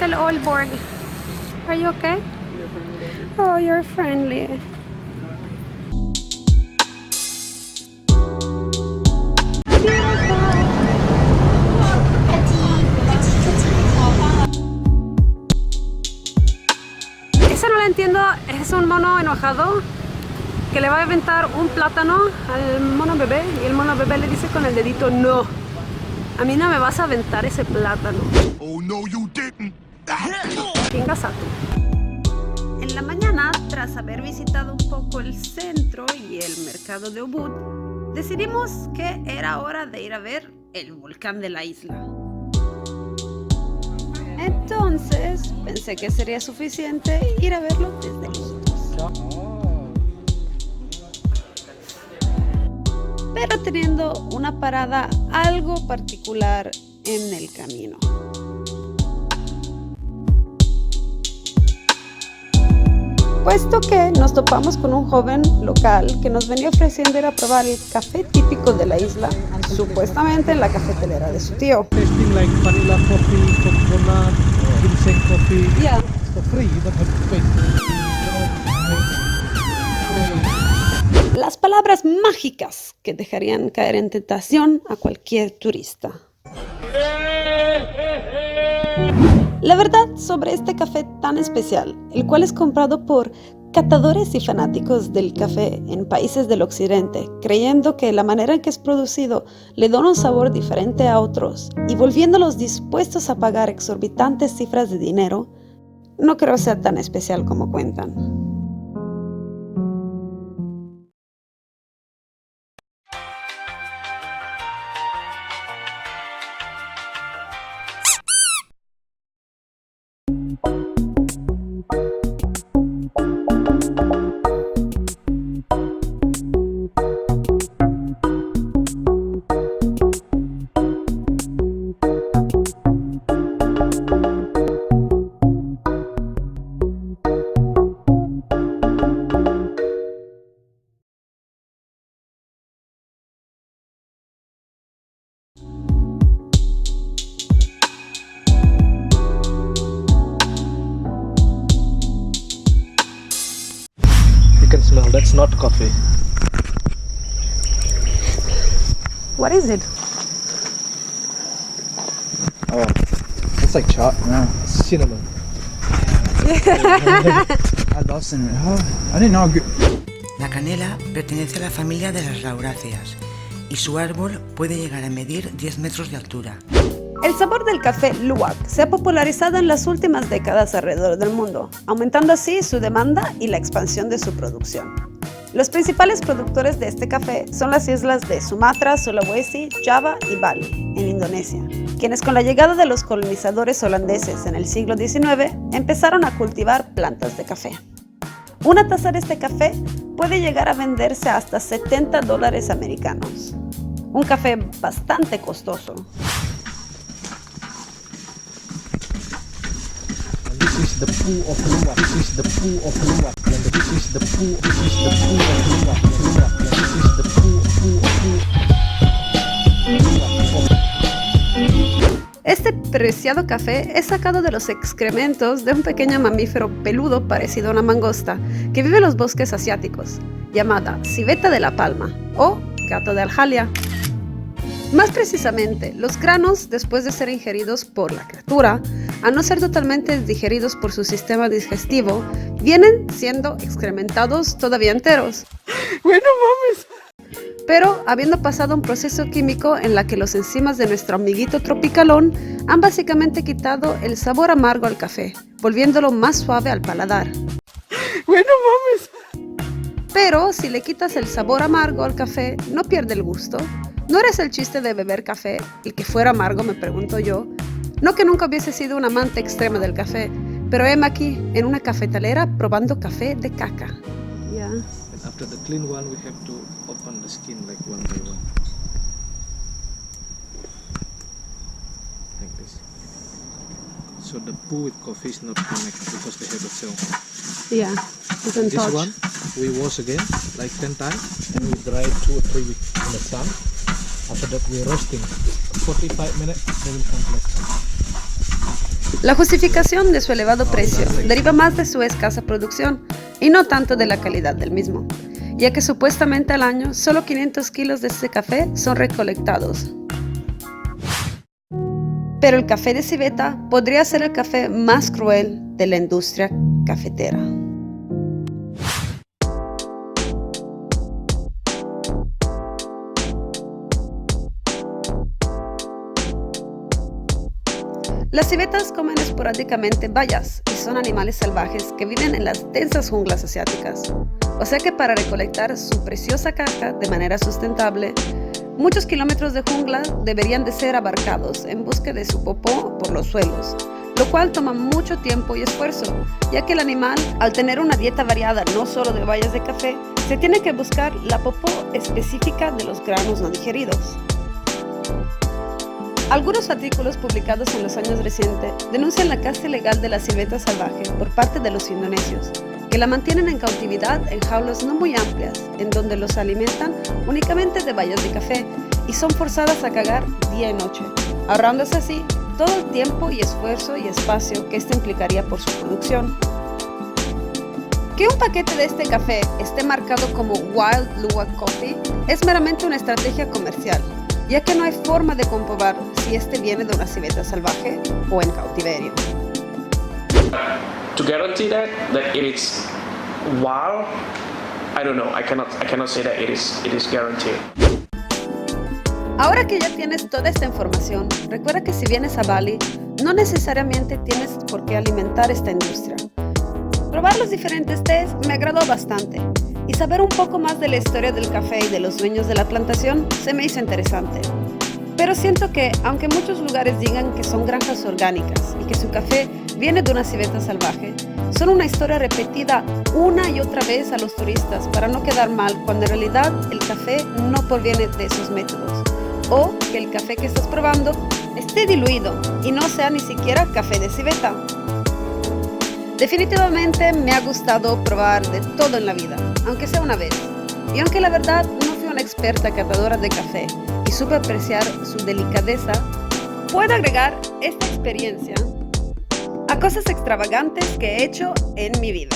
el old board. Are you okay? Oh, you're friendly. Esa no la entiendo, es un mono enojado que le va a aventar un plátano al mono bebé y el mono bebé le dice con el dedito no. A mí no me vas a aventar ese plátano. Oh no, you didn't. Chingas a tú. En la mañana, tras haber visitado un poco el centro y el mercado de Ubud, decidimos que era hora de ir a ver el volcán de la isla. Entonces, pensé que sería suficiente ir a verlo desde lejitos. Pero teniendo una parada algo particular en el camino. Puesto que nos topamos con un joven local que nos venía ofreciendo ir a probar el café típico de la isla, supuestamente en la cafetelera de su tío. Tasting like vanilla coffee, coconut, ginseng coffee. Yeah. For free, you don't have to pay. Las palabras mágicas que dejarían caer en tentación a cualquier turista. La verdad sobre este café tan especial, el cual es comprado por catadores y fanáticos del café en países del occidente, creyendo que la manera en que es producido le da un sabor diferente a otros y volviéndolos dispuestos a pagar exorbitantes cifras de dinero, no creo sea tan especial como cuentan. You can smell, that's not coffee. What is it? Oh, it's like chalk. No, it's cinnamon. I love cinnamon. Oh, I didn't know. La canela pertenece a la familia de las lauráceas y su árbol puede llegar a medir 10 metros de altura. El sabor del café luwak se ha popularizado en las últimas décadas alrededor del mundo, aumentando así su demanda y la expansión de su producción. Los principales productores de este café son las islas de Sumatra, Sulawesi, Java y Bali, en Indonesia, quienes con la llegada de los colonizadores holandeses en el siglo XIX empezaron a cultivar plantas de café. Una taza de este café puede llegar a venderse hasta $70 americanos. Un café bastante costoso. This is the poo of luwak. This is the poo of luwak. And this is the poo. This is the poo of luwak. And this is the poo of luwak. Este preciado café es sacado de los excrementos de un pequeño mamífero peludo parecido a una mangosta que vive en los bosques asiáticos, llamada civeta de la palma o gato de Aljalia. Más precisamente, los granos, después de ser ingeridos por la criatura, al no ser totalmente digeridos por su sistema digestivo, vienen siendo excrementados todavía enteros. ¡Bueno, mames! Pero, habiendo pasado un proceso químico en la que los enzimas de nuestro amiguito tropicalón han básicamente quitado el sabor amargo al café, volviéndolo más suave al paladar. ¡Bueno, mames! Pero, si le quitas el sabor amargo al café, no pierde el gusto. ¿No eres el chiste de beber café y que fuera amargo, me pregunto yo? No que nunca hubiese sido un amante extrema del café, pero heme aquí, en una cafetalera, probando café de caca. Yeah. And after the clean one, we have to open the skin like one by one. Like this. So the poo with coffee is not connected because they have a cell. Yeah. And this one, we wash again, like 10 times, and we dry it 2 or 3 weeks in the sun. After that, we're roasting. 45 minutes, they will complex. La justificación de su elevado precio deriva más de su escasa producción y no tanto de la calidad del mismo, ya que supuestamente al año solo 500 kilos de este café son recolectados. Pero el café de civeta podría ser el café más cruel de la industria cafetera. Las civetas comen esporádicamente bayas y son animales salvajes que viven en las densas junglas asiáticas. O sea que para recolectar su preciosa caja de manera sustentable, muchos kilómetros de jungla deberían de ser abarcados en busca de su popó por los suelos, lo cual toma mucho tiempo y esfuerzo, ya que el animal, al tener una dieta variada no solo de bayas de café, se tiene que buscar la popó específica de los granos no digeridos. Algunos artículos publicados en los años recientes denuncian la caza ilegal de la civeta salvaje por parte de los indonesios, que la mantienen en cautividad en jaulas no muy amplias, en donde los alimentan únicamente de bayas de café y son forzadas a cagar día y noche, ahorrándose así todo el tiempo y esfuerzo y espacio que esto implicaría por su producción. Que un paquete de este café esté marcado como Wild Luwak Coffee es meramente una estrategia comercial, ya que no hay forma de comprobar si este viene de una civeta salvaje o en cautiverio. To guarantee that it is wild, I don't know. I cannot say that it is guaranteed. Ahora que ya tienes toda esta información, recuerda que si vienes a Bali, no necesariamente tienes por qué alimentar esta industria. Probar los diferentes tés me agradó bastante, y saber un poco más de la historia del café y de los dueños de la plantación se me hizo interesante. Pero siento que, aunque muchos lugares digan que son granjas orgánicas y que su café viene de una civeta salvaje, son una historia repetida una y otra vez a los turistas para no quedar mal cuando en realidad el café no proviene de esos métodos, o que el café que estás probando esté diluido y no sea ni siquiera café de civeta. Definitivamente me ha gustado probar de todo en la vida, aunque sea una vez. Y aunque la verdad no fui una experta catadora de café y supe apreciar su delicadeza, puedo agregar esta experiencia a cosas extravagantes que he hecho en mi vida.